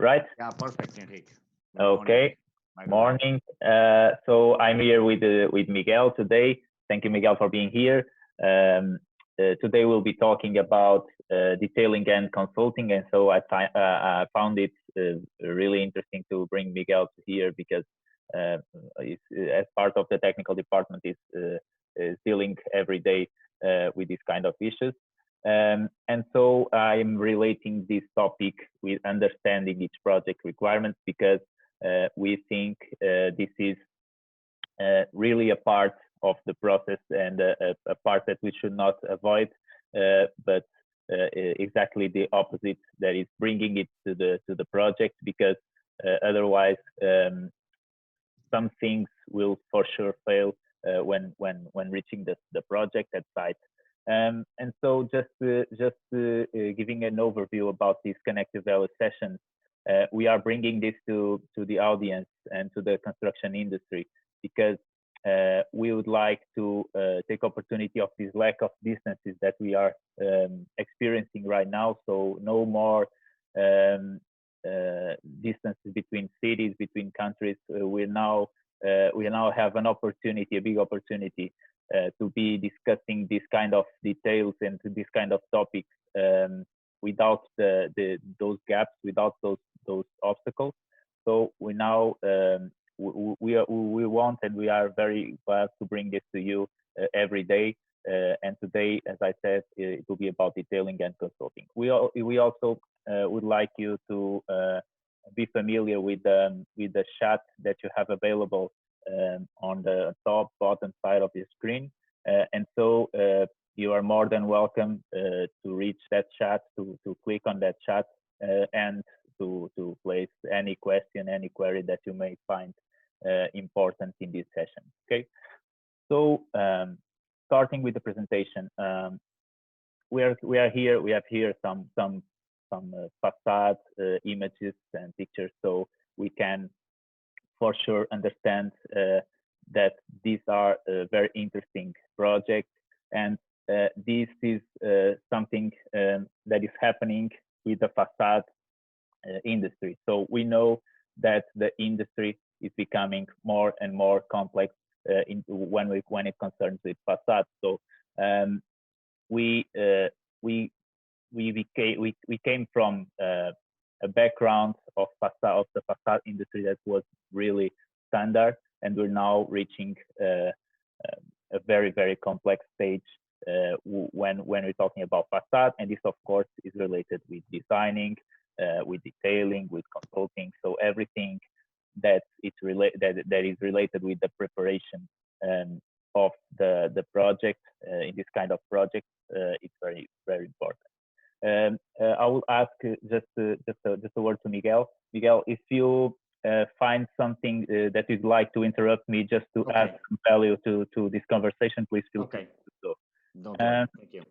right? Yeah, perfect, Enrique. Okay. Morning. So I'm here with Miguel today. Thank you, Miguel, for being here. Today we'll be talking about detailing and consulting, and so I found it really interesting to bring Miguel to here because as part of the technical department is dealing every day with this kind of issues. And so I'm relating this topic with understanding each project requirements because we think this is really a part of the process and a part that we should not avoid, but exactly the opposite, that is bringing it to the project, because otherwise some things will for sure fail when reaching the project at site. And so just giving an overview about these connective value sessions, we are bringing this to the audience and to the construction industry because we would like to take opportunity of this lack of distances that we are experiencing right now. So no more distances between cities, between countries. We now have an opportunity, a big opportunity, to be discussing this kind of details and this kind of topics without those gaps, without those obstacles. So we now we want, and we are very glad to bring this to you every day. And today, as I said, it will be about detailing and consulting. We also would like you to be familiar with the chat that you have available on the top bottom side of your screen, and so you are more than welcome to reach that chat, to click on that chat, and to place any question, any query that you may find important in this session. Okay, so starting with the presentation, we have here some facade images and pictures, so we can for sure understand that these are very interesting projects, and this is something that is happening with the facade industry. So we know that the industry is becoming more and more complex when it concerns with facade. So we came from a background of the facade industry that was really standard, and we're now reaching a very, very complex stage when we're talking about facade, and this of course is related with designing, with detailing, with consulting. So everything that is related with the preparation of the project in this kind of project, it's very, very important. I will ask just a word to Miguel. Miguel, if you find something that you'd like to interrupt me just to add some value to this conversation, please feel free to do so. Thank you.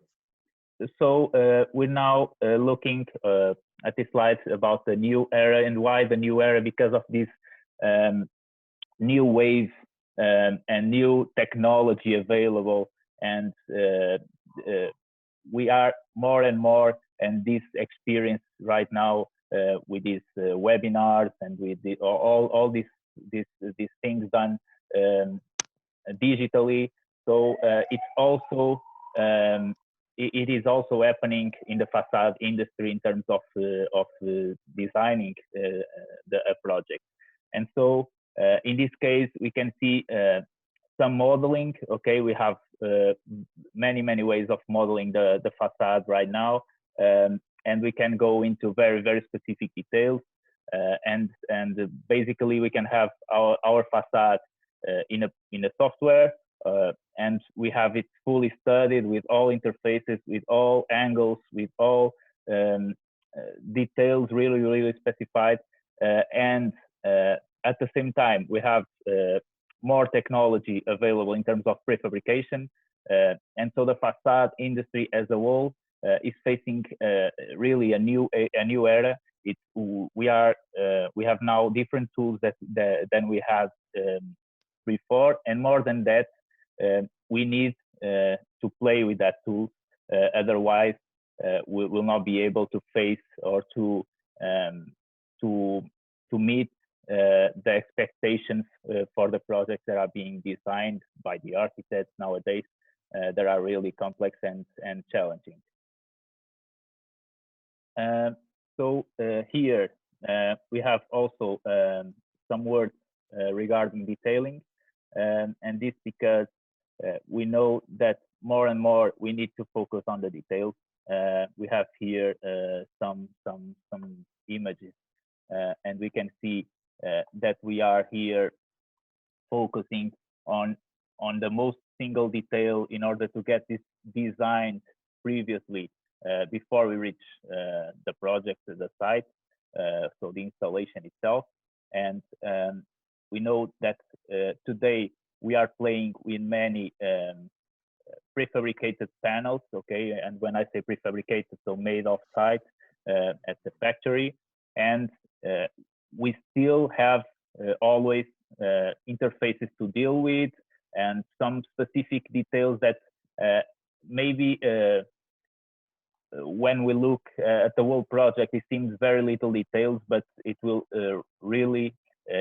So we're now looking at this slide about the new era, and why the new era? Because of this new wave and new technology available, and we are more and more, and this experience right now with these webinars and with all these things done digitally. So it's also it is also happening in the facade industry in terms of designing a project. And so in this case, we can see some modeling. Okay, we have many ways of modeling the facade right now, and we can go into very, very specific details. And basically, we can have our facade in a software, and we have it fully studied with all interfaces, with all angles, with all details really specified, and at the same time we have more technology available in terms of prefabrication, and so the facade industry as a whole is facing really a new era. We have now different tools than we had before, and more than that, we need to play with that tool. Otherwise, we will not be able to face or to to meet the expectations for the projects that are being designed by the architects nowadays that are really complex and challenging. So here we have also some words regarding detailing, and this because we know that more and more we need to focus on the details. We have here some images, and we can see that we are here focusing on the most single detail in order to get this designed previously before we reach the project, the site, so the installation itself. And we know that today we are playing with many prefabricated panels, okay? And when I say prefabricated, so made off site at the factory, and we still have always interfaces to deal with and some specific details that maybe when we look at the whole project, it seems very little details, but it will really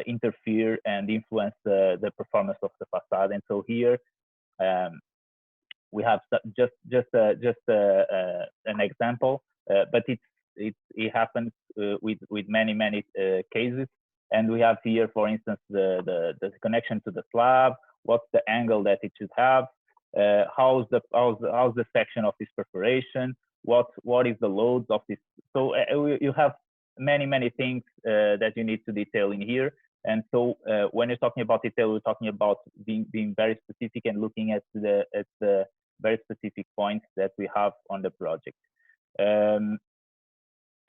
interfere and influence the performance of the facade. And so here we have just an example, but it happens with many cases. And we have here, for instance, the connection to the slab, what's the angle that it should have, how's the section of this perforation, what is the loads of this. So you have many things that you need to detail in here. And so when you're talking about detail, we're talking about being very specific and looking at the very specific points that we have on the project.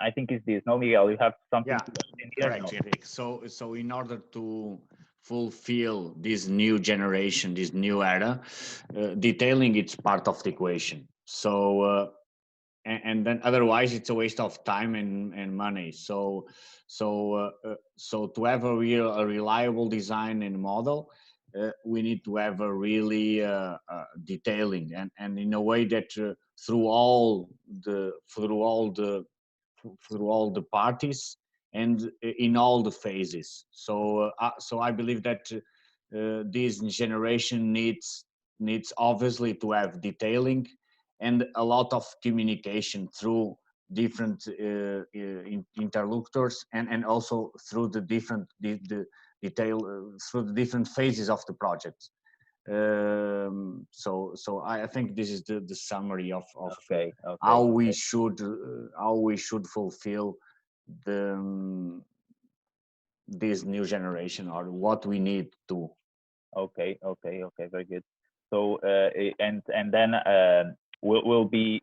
I think it's this. No, Miguel, you have something to say in here? Correct, Enrique. So in order to fulfill this new generation, this new era, detailing it's part of the equation. So and then otherwise it's a waste of time and money. So to have a reliable design and model, we need to have a really detailing and in a way that through all the parties and in all the phases. So I believe that this generation needs obviously to have detailing and a lot of communication through different interlocutors and also through the different detail through the different phases of the project. So I think this is the summary of how we should fulfill this new generation or what we need to. Okay, very good. So and then we'll be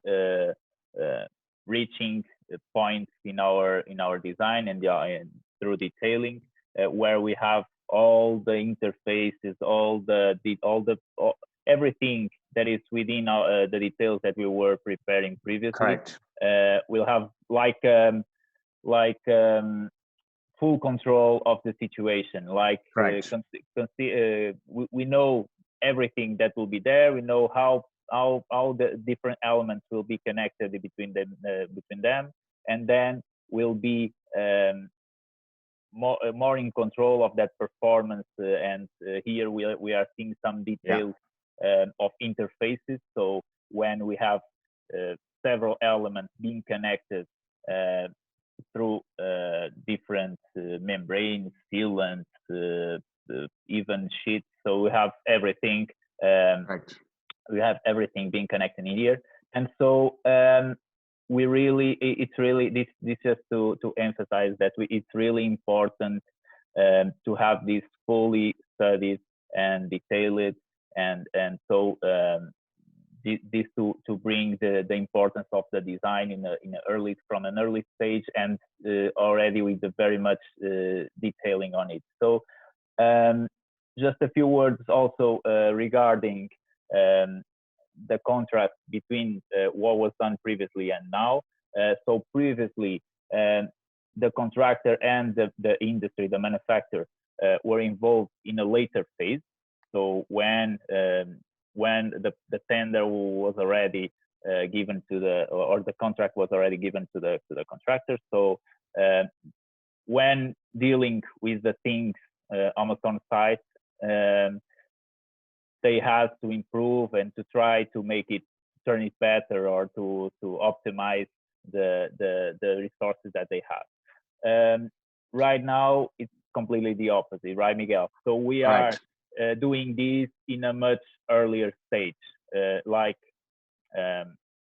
reaching points in our design and through detailing where we have all the interfaces, all everything that is within the details that we were preparing previously. Correct. We'll have like full control of the situation. Like we know everything that will be there. We know how the different elements will be connected between them, and then we'll be more in control of that performance. And here we are seeing some details of interfaces. So when we have several elements being connected through different membranes, sealants, even sheets. So we have everything. We have everything being connected in here, and so it's really this just to emphasize that it's really important to have this fully studied and detailed, and so this to bring the importance of the design from an early stage and already with the very much detailing on it. So just a few words also regarding the contrast between what was done previously and now. So previously, the contractor and the industry, the manufacturer, were involved in a later phase. So when the tender was already given to or the contract was already given to the contractor, so when dealing with the things almost on site, they have to improve and to try to make it, turn it better, or to optimize the resources that they have. Right now, it's completely the opposite, right, Miguel? So we are doing this in a much earlier stage.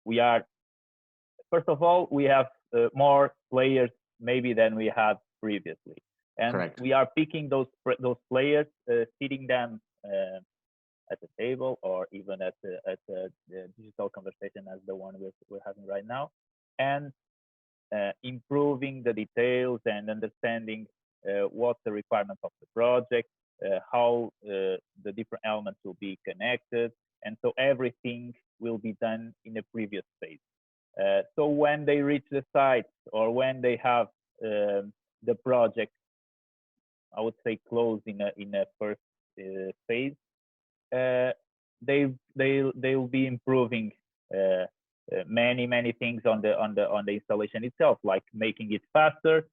We are, first of all, we have more players maybe than we had previously, and we are picking those players, sitting them at the table, or even at the digital conversation as the one we're having right now, and improving the details and understanding what the requirements of the project, how the different elements will be connected, and so everything will be done in a previous phase. So when they reach the site, or when they have the project, I would say, closed in a first phase, they'll be improving many things on the installation itself, like making it faster,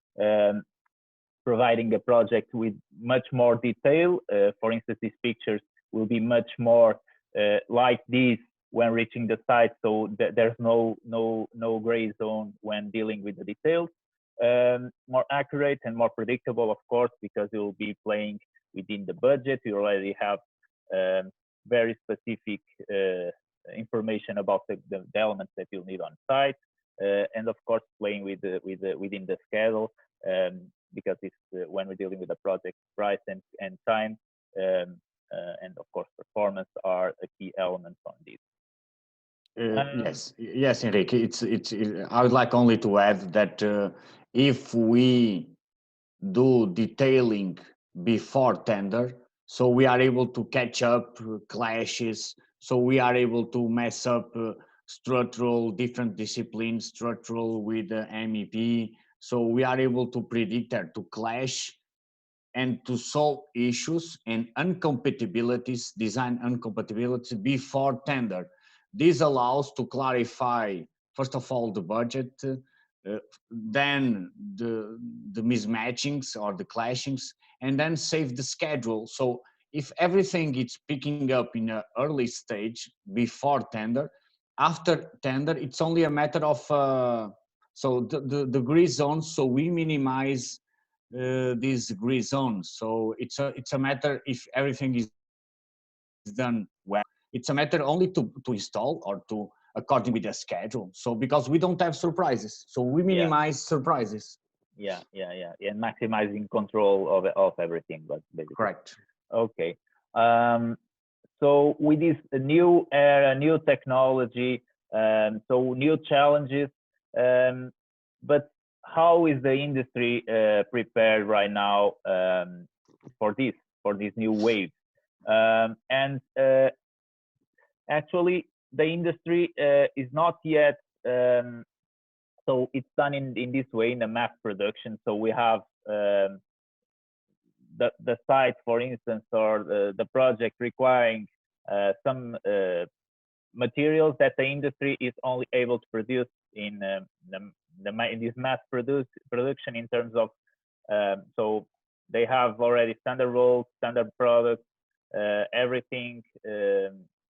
providing a project with much more detail. For instance, these pictures will be much more like these when reaching the site, so there's no gray zone when dealing with the details. More accurate and more predictable, of course, because it will be playing within the budget. We already have very specific information about the elements that you'll need on site, and of course playing within the schedule, because it's when we're dealing with the project, price and time, and of course performance are a key element on this. Yes, Enrique. I would like only to add that if we do detailing before tender, so we are able to catch up clashes, so we are able to mess up structural, different disciplines, structural with MEP, so we are able to predict that, to clash and to solve issues and incompatibilities, design incompatibilities before tender. This allows to clarify, first of all, the budget, then the mismatchings or the clashings, and then save the schedule. So if everything is picking up in an early stage before tender, after tender, it's only a matter of, so the gray zones, so we minimize these gray zones. So it's a matter, if everything is done well, it's a matter only to install or to according with the schedule. So because we don't have surprises, so we minimize surprises. And maximizing control of everything, but basically. Correct. Okay. So with this new era, new technology, so new challenges, but how is the industry prepared right now for this new wave? And actually, the industry is not yet. So it's done in this way, in the mass production. So we have the site, for instance, or the project requiring some materials that the industry is only able to produce in this mass production, in terms of, so they have already standard roles, standard products, everything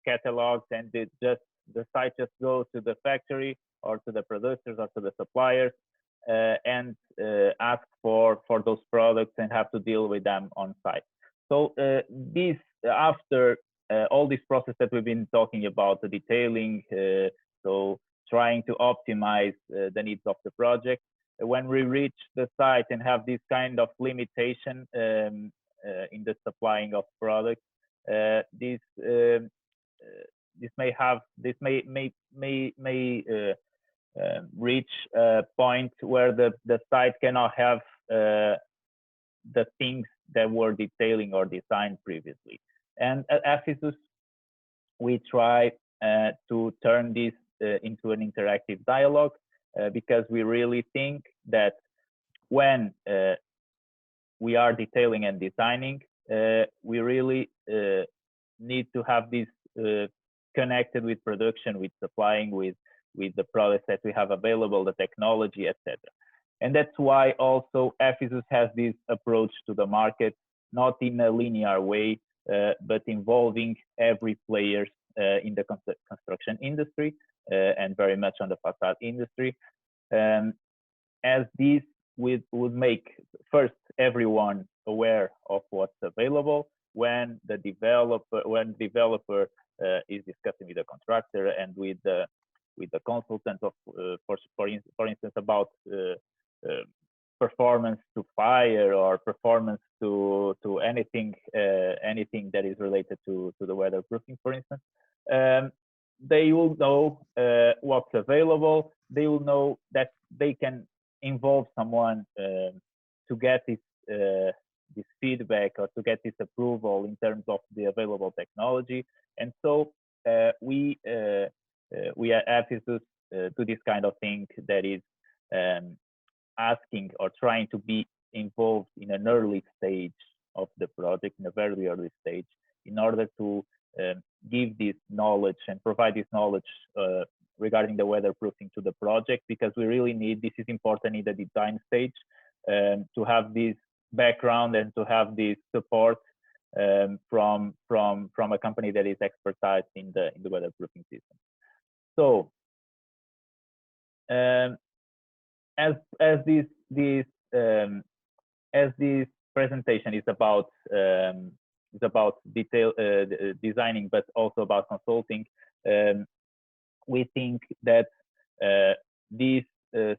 cataloged, and the site just goes to the factory or to the producers or to the suppliers and ask for those products and have to deal with them on site. So this, after all this process that we've been talking about, the detailing, so trying to optimize the needs of the project, when we reach the site and have this kind of limitation in the supplying of products, this may reach a point where the site cannot have the things that were detailing or designed previously. And at Effisus, we try to turn this into an interactive dialogue, because we really think that when we are detailing and designing, we really need to have this connected with production, with supplying, with the products that we have available, the technology, etc. And that's why also Effisus has this approach to the market, not in a linear way, but involving every player in the construction industry and very much on the facade industry. As this would make first everyone aware of what's available when the developer is discussing with the contractor and with the consultant of for instance about performance to fire or performance to anything that is related to the weatherproofing, for instance. They will know what's available. They will know that they can involve someone to get this feedback or to get this approval in terms of the available technology. And so we at Effisus do this kind of thing, that is asking or trying to be involved in an early stage of the project, in a very early stage, in order to give this knowledge and provide this knowledge regarding the weatherproofing to the project, because we really need, this is important in the design stage, to have this background and to have this support from a company that is expertise in the weatherproofing system. So as this presentation is about detail designing, but also about consulting, we think that this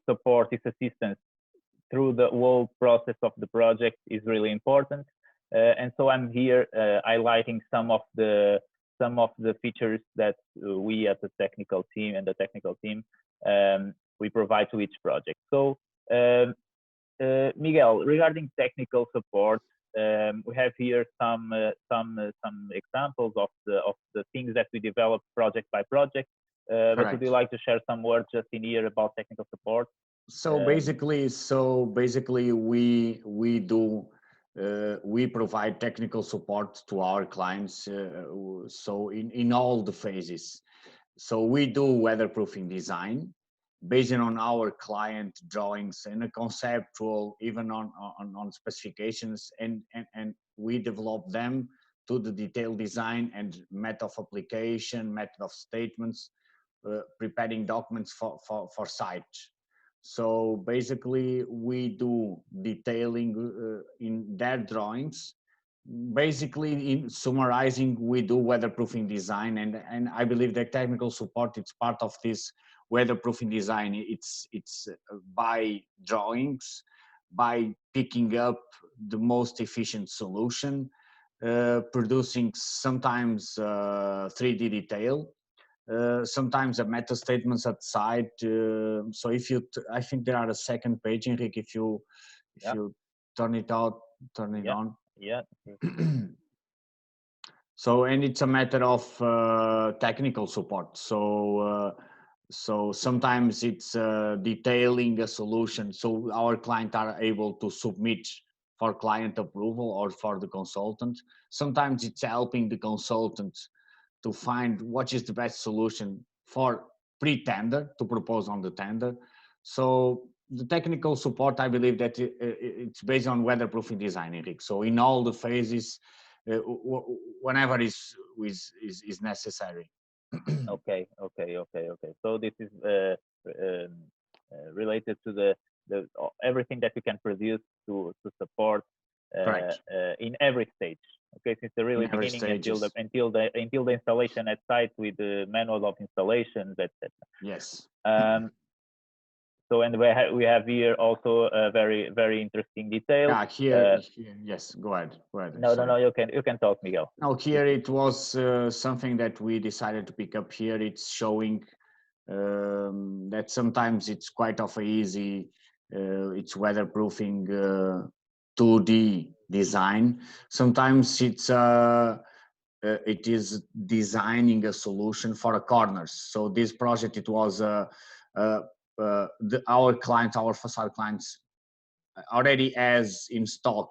support, this assistance through the whole process of the project is really important. And so I'm here highlighting some of the features that we as a technical team and the technical team we provide to each project. So Miguel, regarding technical support, we have here some examples of the things that we develop project by project. But would you like to share some words just in here about technical support? So basically, we provide technical support to our clients. So in all the phases. So we do weatherproofing design based on our client drawings and a conceptual, even on specifications, and we develop them to the detailed design and method of application, method of statements, preparing documents for site. So basically, we do detailing in their drawings. Basically, in summarizing, we do weatherproofing design, and I believe that technical support, it's part of this weatherproofing design. It's by drawings, by picking up the most efficient solution, producing sometimes 3D detail, sometimes a meta statements at side. So if you, I think there are a second page, Enrique, if you turn it out, turn it on. Yeah. So, and it's a matter of technical support. So, so sometimes it's detailing a solution. So our client are able to submit for client approval or for the consultant. Sometimes it's helping the consultant to find what is the best solution for pre-tender, to propose on the tender. So the technical support, I believe that it's based on weatherproofing design, Eric. So in all the phases, whenever is necessary. Okay. So this is related to the everything that we can produce to support in every stage. Okay, since the really beginning until the installation at site with the manual of installations, etc. Yes. So, and we have here also a very interesting detail. Yeah, here, yes. Go ahead. No. You can talk, Miguel. Now here it was something that we decided to pick up here. It's showing that sometimes it's quite of a easy. It's weatherproofing 2D design. Sometimes it's it is designing a solution for a corners. So this project, it was our clients, our facade clients, already has in stock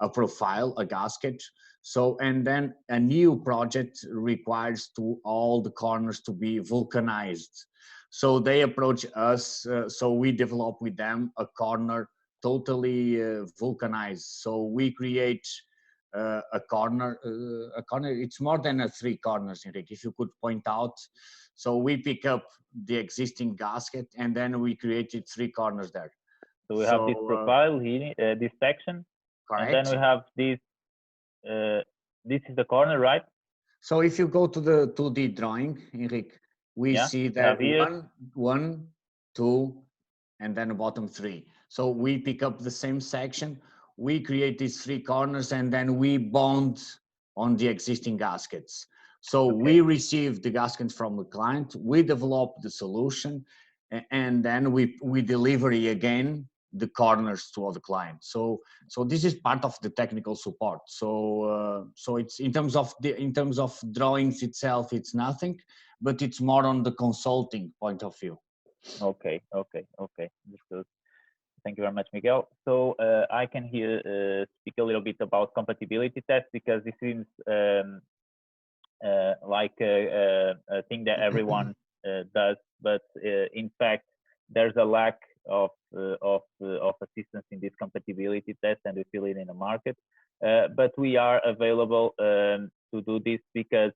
a profile, a gasket. So, and then a new project requires to all the corners to be vulcanized. So they approach us, so we develop with them a corner totally vulcanized. So we create a corner. It's more than a 3 corners, Enrique, if you could point out. So we pick up the existing gasket and then we created 3 corners there. So we have this profile here, this section, correct. And then we have this. This is the corner, right? So if you go to the 2D drawing, Enrique, we see that one, two, and then bottom 3. So we pick up the same section, we create these 3 corners, and then we bond on the existing gaskets. So we receive the gaskets from the client, we develop the solution, and then we deliver again the corners to the client. So this is part of the technical support. So it's in terms of drawings itself, it's nothing, but it's more on the consulting point of view. Okay. Understood. Thank you very much, Miguel. So I can here speak a little bit about compatibility tests, because this seems like a thing that everyone does, but in fact, there's a lack of assistance in this compatibility test, and we feel it in the market. But we are available to do this, because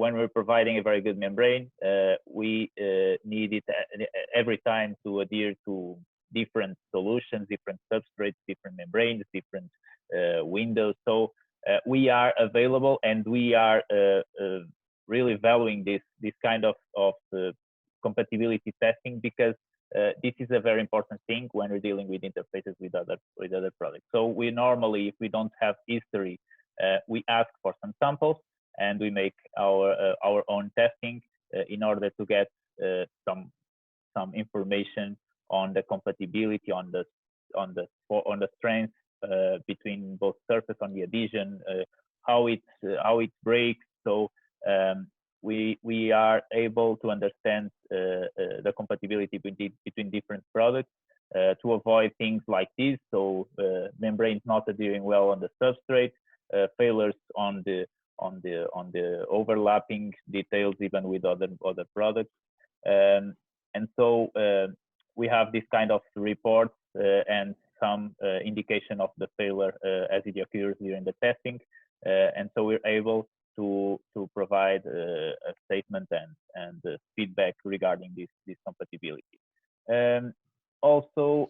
when we're providing a very good membrane, we need it every time to adhere to different solutions, different substrates, different membranes, different windows. So we are available, and we are really valuing this kind of compatibility testing, because this is a very important thing when we're dealing with interfaces with other products. So we normally, if we don't have history, we ask for some samples, and we make our own testing in order to get some information on the compatibility, on the strength between both surface, on the adhesion, how it breaks. So we are able to understand the compatibility between different products to avoid things like this. So membranes not adhering well on the substrate, failures on the overlapping details, even with other products. And so we have this kind of reports and some indication of the failure as it occurs during the testing. And so we're able to provide a statement and feedback regarding this compatibility. Also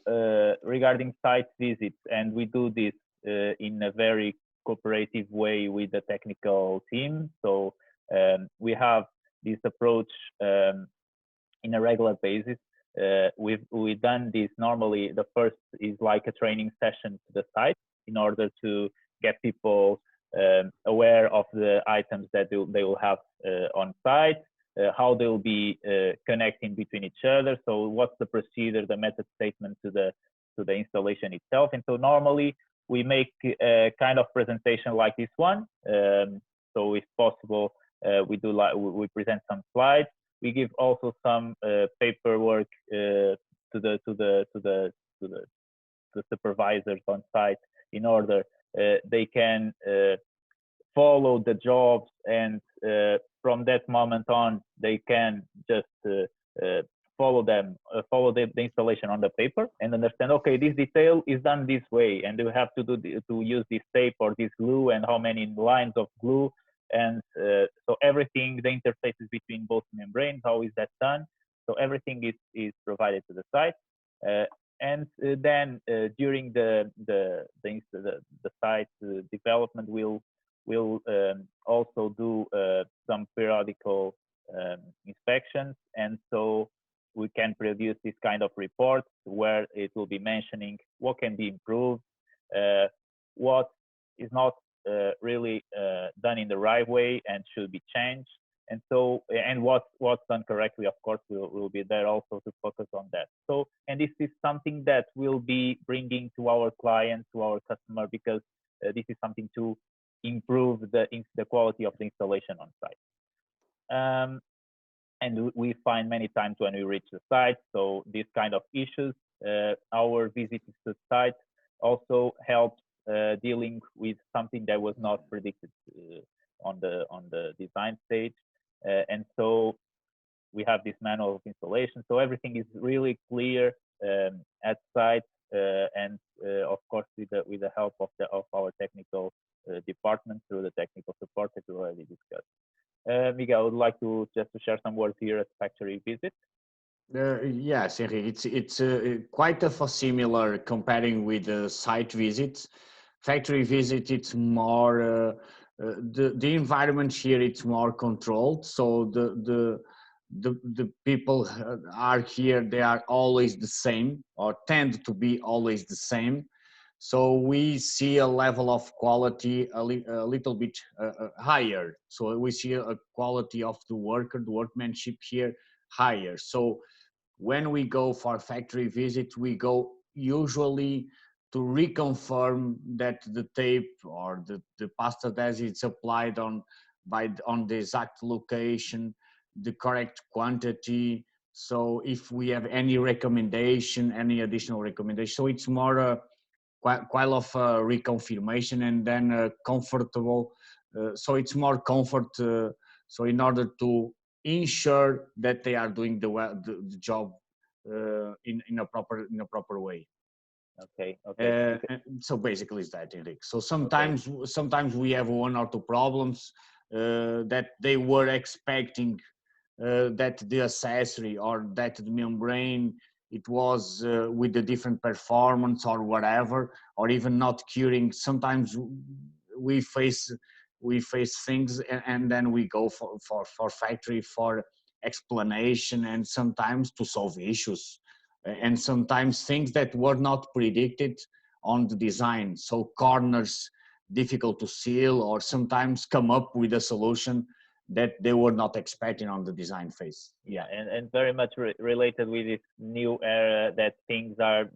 regarding site visits, and we do this in a very cooperative way with the technical team. So we have this approach in a regular basis. We've done this normally. The first is like a training session to the site in order to get people aware of the items that they will have on site, how they'll be connecting between each other. So what's the procedure, the method statement to the installation itself. And so normally we make a kind of presentation like this one. So if possible, we present some slides. We give also some paperwork to the supervisors on site in order they can follow the jobs, and from that moment on they can just follow the installation on the paper and understand, okay, this detail is done this way, and you have to use this tape or this glue, and how many lines of glue. And so everything, the interfaces between both membranes, how is that done? So everything is provided to the site. And then during the site development, we'll also do some periodical inspections, and so we can produce this kind of reports where it will be mentioning what can be improved, what is not really done in the right way and should be changed, and so what's done correctly. Of course, we'll be there also to focus on that. So, and this is something that we'll be bringing to our client, to our customer, because this is something to improve the quality of the installation on site. And we find many times when we reach the site, so these kind of issues, our visits to the site also helps dealing with something that was not predicted on the design stage. And so we have this manual of installation. So everything is really clear at site, and of course with the help of our technical department through the technical support that we already discussed. Miguel, I would like to just to share some words here at factory visit. Yes, Henrik, it's quite a similar comparing with the site visits. Factory visit, it's more the environment here. It's more controlled, so the people are here. They are always the same, or tend to be always the same. So we see a level of quality a little bit higher. So we see a quality of the workmanship here higher. So when we go for factory visit, we go usually to reconfirm that the tape or the pasta that is applied on the exact location, the correct quantity. So if we have any recommendation, any additional recommendation, so it's more quite of reconfirmation, and then comfortable. So it's more comfort. So in order to ensure that they are doing the job in a proper way. Okay. Okay. So basically, it's that, Eric. So Okay. sometimes we have one or two problems that they were expecting, that the accessory or that the membrane, it was with a different performance or whatever, or even not curing. Sometimes we face things, and then we go for factory for explanation, and sometimes to solve issues, and sometimes things that were not predicted on the design. So corners difficult to seal, or sometimes come up with a solution that they were not expecting on the design phase. Yeah, and very much related with this new era that things are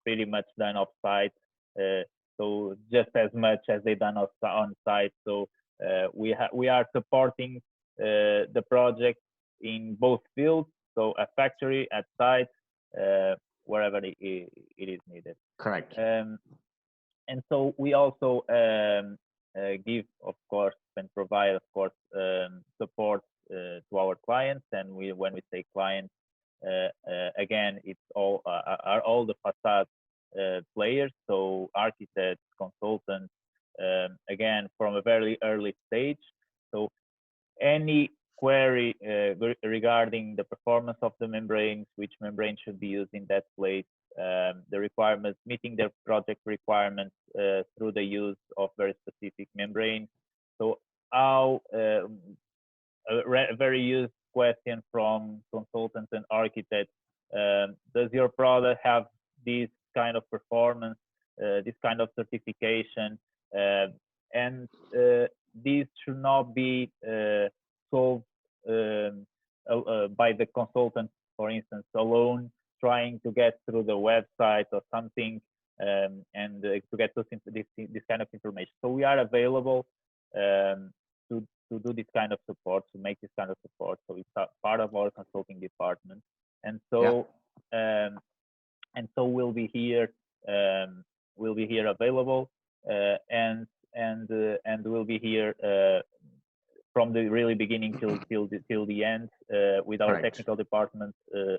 pretty much done off site. So just as much as they done on site. So we are supporting the project in both fields. So a factory, at site, wherever it is needed. Correct. And so we also give, of course, and provide, of course, support to our clients. And when we say clients, again, it's are all the facade players, so architects, consultants, again, from a very early stage. So any query regarding the performance of the membranes, which membrane should be used in that place, the requirements, meeting the project requirements through the use of very specific membranes. So how a very used question from consultants and architects: does your product have this kind of performance, this kind of certification? And these should not be solved by the consultant, for instance, alone, trying to get through the website or something, and to get this kind of information. So we are available to do this kind of support, to make this kind of support. So it's part of our consulting department, and so we'll be here available, and we'll be here from the really beginning till the end, with our technical department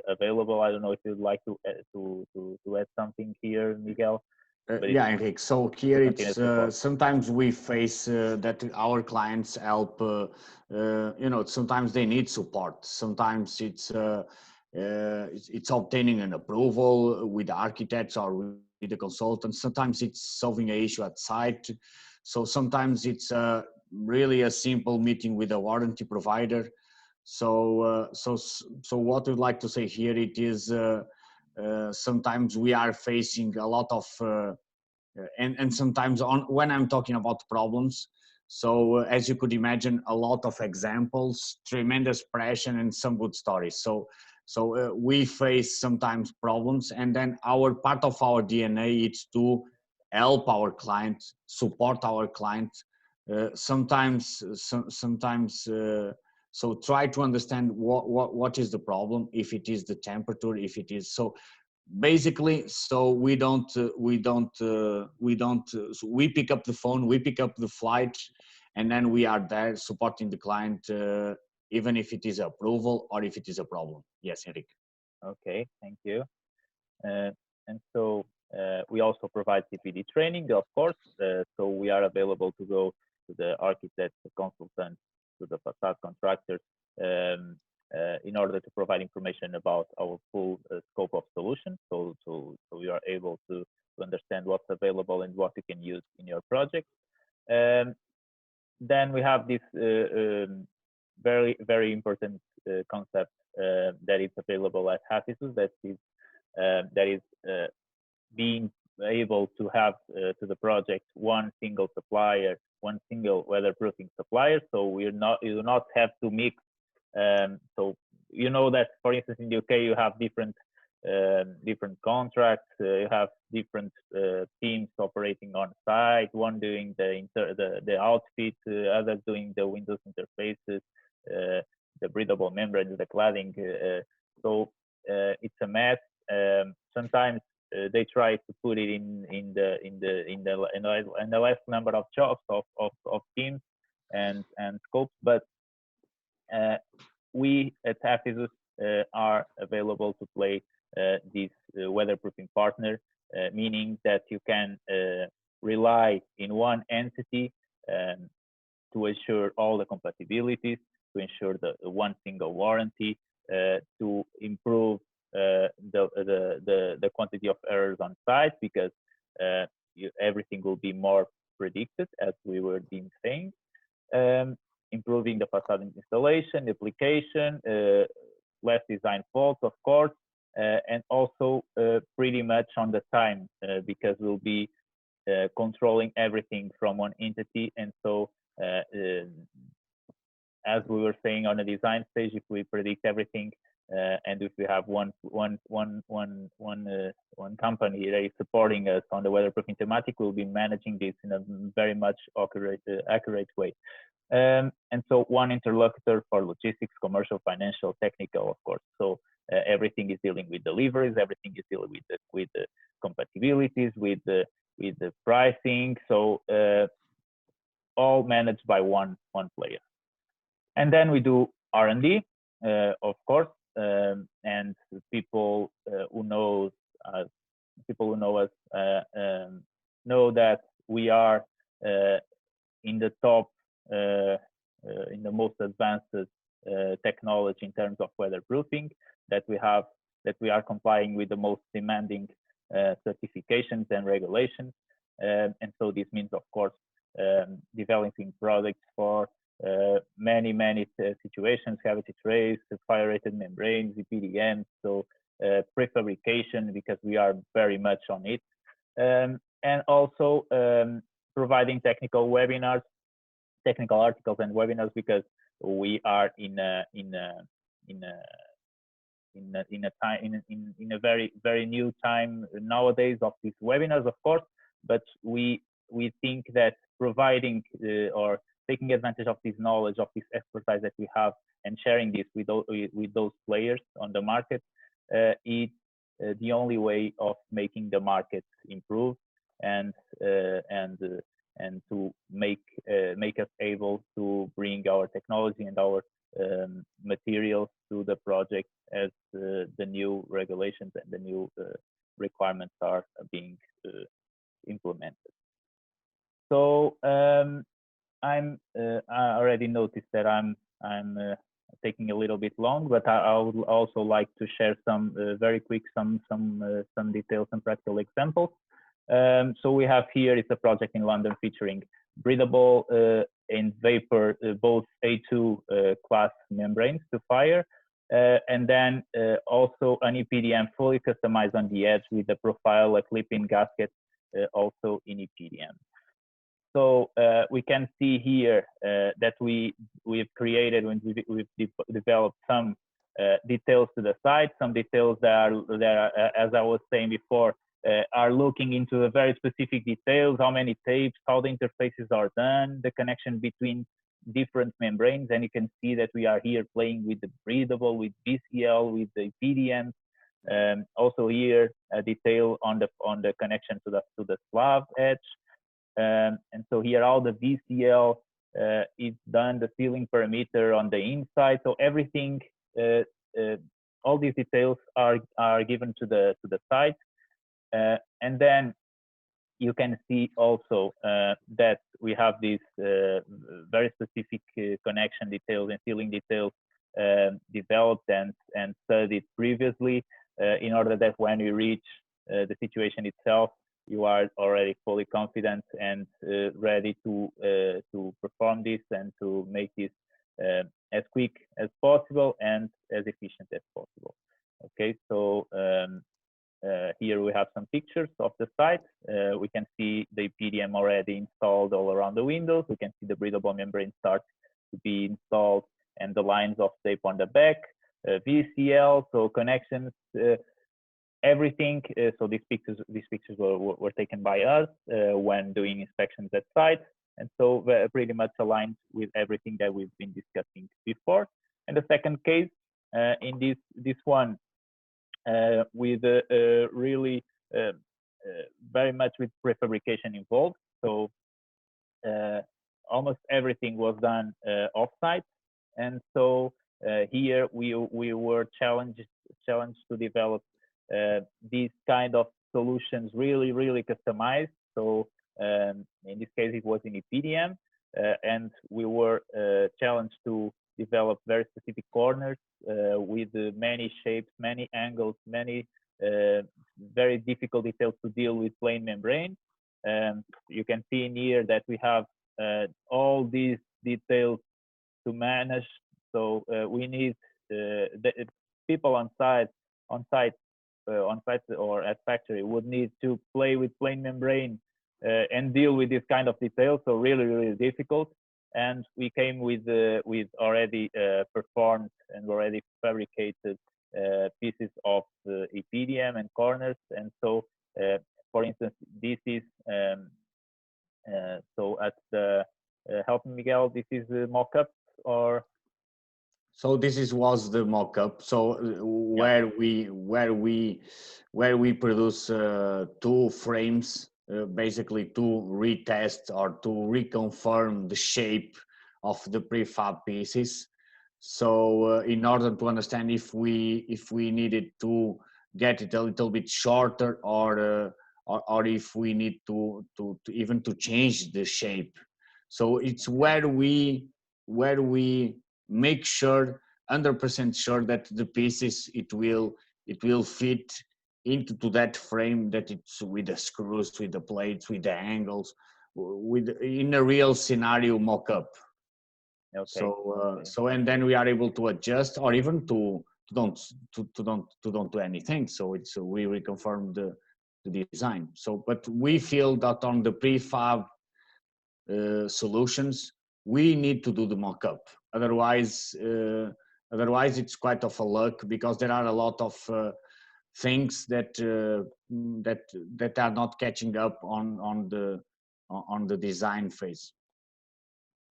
available. I don't know if you'd like to add something here, Miguel. Yeah, Enrique. So here it's sometimes we face that our clients help. Sometimes they need support. Sometimes it's obtaining an approval with the architects or with the consultants. Sometimes it's solving an issue at site. So sometimes it's really a simple meeting with a warranty provider. So what we'd like to say here, it is sometimes we are facing a lot of and sometimes when I'm talking about problems, so as you could imagine, a lot of examples, tremendous pressure, and some good stories. So we face sometimes problems, and then our part of our DNA is to help our client, support our client. Sometimes so try to understand what is the problem, if it is the temperature, if it is so basically. So we pick up the phone, we pick up the flight, and then we are there supporting the client even if it is approval or if it is a problem. Yes, Enrique. Okay, thank you. And so we also provide CPD training, of course. So we are available to go to the architects, the consultants, to the facade contractors in order to provide information about our full scope of solutions. So we are able to understand what's available and what you can use in your project. Then we have this very, very important concept that is available at Effisus, that is being able to have to the project one single supplier, one single weatherproofing supplier. So you do not have to mix. So you know that, for instance, in the UK you have different contracts. You have different teams operating on site. One doing the outfit, others doing the windows interfaces, the breathable membranes, the cladding. So it's a mess. Sometimes they try to put it in the last number of jobs of teams and scopes, but we at Effisus are available to play this weatherproofing partner, meaning that you can rely in one entity to ensure all the compatibilities, to ensure the one single warranty, to improve the quantity of errors on site, because everything will be more predicted, as we were been saying. Improving the facade installation, application, less design faults, of course, and also pretty much on the time, because we'll be controlling everything from one entity. And so as we were saying on the design stage, if we predict everything and if we have one company that is supporting us on the weatherproofing thematic, we'll be managing this in a very much accurate way. And so one interlocutor for logistics, commercial, financial, technical, of course. So everything is dealing with deliveries, everything is dealing with the compatibilities, with the pricing. So all managed by one player. And then we do R&D, of course, and people who know us know that we are in the top, in the most advanced technology in terms of weatherproofing, that we are complying with the most demanding certifications and regulations. And so this means, of course, developing products for many situations: cavity trays, fire-rated membranes, EPDM, so prefabrication, because we are very much on it, and also providing technical webinars, technical articles and webinars, because we are in a very new time nowadays of these webinars, of course. But we think that providing or taking advantage of this knowledge, of this expertise that we have, and sharing this with those players on the market is the only way of making the market improve and to make us able to bring our technology and our materials to the project as the new regulations and the new requirements are being implemented. So I already noticed that I'm taking a little bit long, but I would also like to share some very quick some details and practical examples. So we have here, it's a project in London featuring breathable and vapor, both A2 class membranes to fire, and then also an EPDM fully customized on the edge with the profile, a clip-in gasket, also in EPDM. So we can see here that we've created, when we've developed some details to the site, some details that are, as I was saying before, are looking into the very specific details: how many tapes, how the interfaces are done, the connection between different membranes. And you can see that we are here playing with the breathable, with BCL, with the PDM. Also here a detail on the connection to the slab edge. And so here all the VCL it's done the ceiling perimeter on the inside. So everything, all these details are given to the site, and then you can see also that we have these very specific connection details and ceiling details developed and studied previously, in order that when you reach the situation itself, you are already fully confident and ready to perform this and to make this as quick as possible and as efficient as possible. Okay, so here we have some pictures of the site. We can see the PDM already installed all around the windows. We can see the breathable membrane start to be installed and the lines of tape on the back, VCL, so connections, everything. So these pictures were taken by us when doing inspections at site, and so pretty much aligned with everything that we've been discussing before. And the second case, in this one, with really very much with prefabrication involved. So almost everything was done off-site, and so here we were challenged to develop these kind of solutions really customized. So in this case, it was in EPDM, and we were challenged to develop very specific corners with many shapes, many angles, many very difficult details to deal with plain membrane. You can see in here that we have all these details to manage. So we need the people on site or at factory would need to play with plain membrane and deal with this kind of details. So really difficult. And we came with already performed and already fabricated pieces of EPDM and corners. And so, for instance, this is so at the help me, Miguel. This is the mock-up, or so this was the mock-up. So where we produce two frames, basically to retest or to reconfirm the shape of the prefab pieces. So in order to understand if we needed to get it a little bit shorter, or if we need to even to change the shape. So it's where we make sure 100% sure that the pieces it will fit into that frame, that it's with the screws, with the plates, with the angles, in a real scenario mock-up. Okay. So and then we are able to adjust, or even to don't do anything. So we reconfirm the design. So but we feel that on the prefab solutions, we need to do the mock-up. Otherwise it's quite of a luck, because there are a lot of things that are not catching up on the design phase.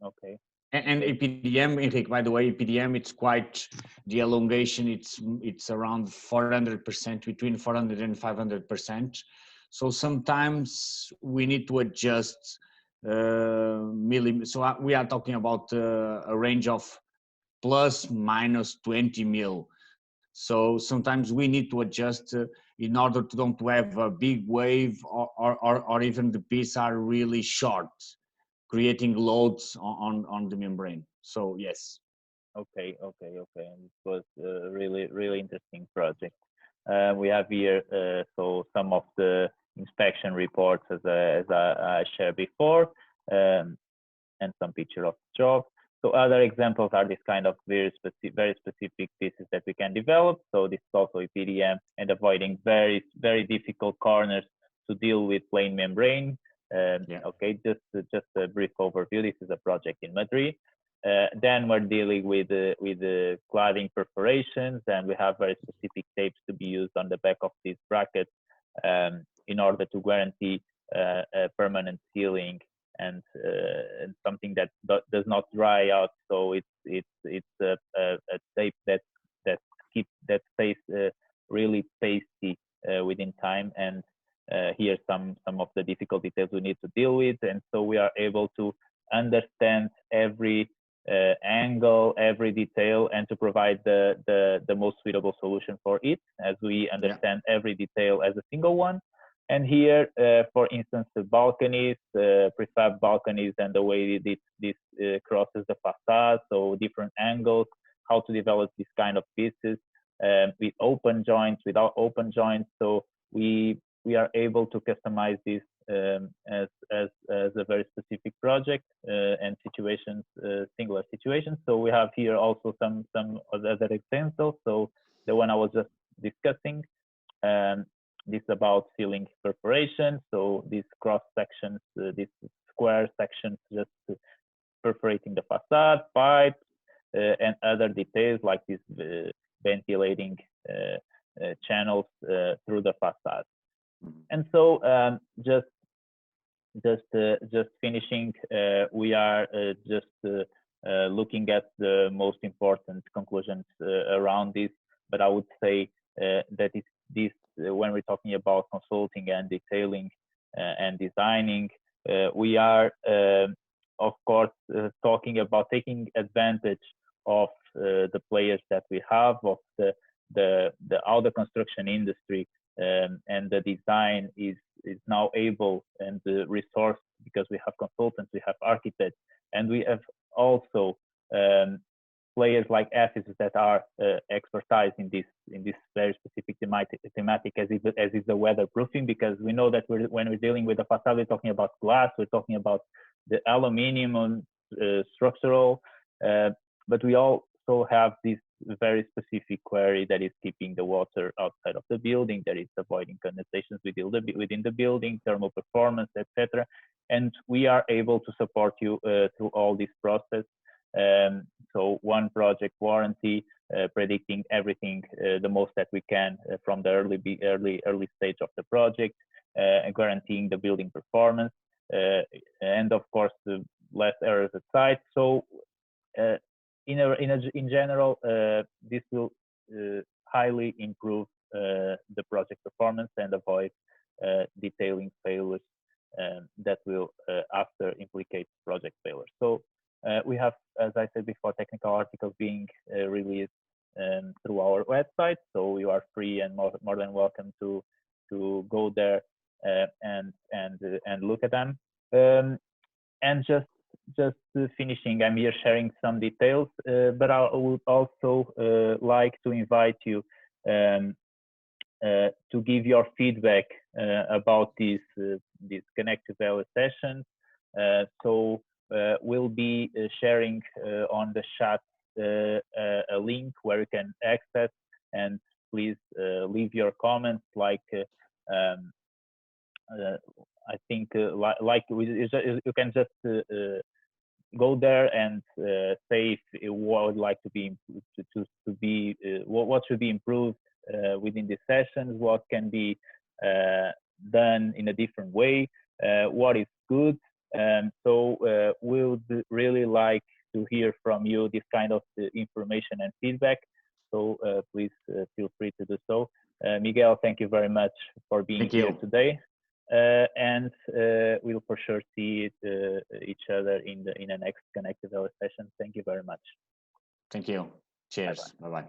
Okay. And EPDM, Enrique, by the way, EPDM, it's quite the elongation. It's around 400%, between 400 and 500%. So sometimes we need to adjust millimeters. So we are talking about a range of plus minus 20 mil. So sometimes we need to adjust in order to don't have a big wave, or even the pieces are really short, creating loads on the membrane. So yes. Okay. And it was a really interesting project. We have here so some of the inspection reports as I shared before, and some picture of the job. So other examples are this kind of very specific pieces that we can develop. So this is also EPDM, and avoiding very difficult corners to deal with plain membrane. Okay, just a brief overview. This is a project in Madrid. Then we're dealing with the cladding perforations, and we have very specific tapes to be used on the back of these brackets in order to guarantee a permanent sealing and something that does not dry out. So it's a tape that stays really pasty within time. And here's some of the difficult details we need to deal with, and so we are able to understand every angle, every detail, and to provide the most suitable solution for it, as we understand every detail as a single one. And here, for instance, the balconies, prefab balconies, and the way this crosses the facade, so different angles, how to develop this kind of pieces with open joints, without open joints. So we are able to customize this as a very specific project and situations, singular situations. So we have here also some other examples. So the one I was just discussing, this is about ceiling perforation. So these cross sections, these square sections, just perforating the facade, pipes, and other details like this ventilating channels through the facade. And so just finishing, we are just looking at the most important conclusions around this. But I would say that it's this when we're talking about consulting and detailing and designing, we are of course talking about taking advantage of the players that we have, of all the construction industry, and the design is now able and the resource, because we have consultants, we have architects, and we have also players like Effisus that are expertise in this very specific thematic as is the weatherproofing, because we know that when we're dealing with the facade, we're talking about glass, we're talking about the aluminium structural, but we also have this very specific query that is keeping the water outside of the building, that is avoiding condensations within the building, thermal performance, etc. And we are able to support you through all this process. So one project warranty, predicting everything the most that we can from the early stage of the project, guaranteeing the building performance, and of course less errors at site. So in general, this will highly improve the project performance and avoid detailing failures that will after implicate project failure. So we have, as I said before, technical articles being released through our website. So you are free and more than welcome to go there and look at them. And just finishing, I'm here sharing some details, but I would also like to invite you to give your feedback about these connected value sessions. So we'll be sharing on the chat a link where you can access, and please leave your comments. Like I think like you can just go there and say what would like to be what should be improved within the sessions, what can be done in a different way, what is good. So we would really like to hear from you this kind of information and feedback. So please feel free to do so. Miguel, thank you very much for being here today. And we'll for sure see each other in the next Connected Value session. Thank you very much. Thank you. Cheers. Bye-bye.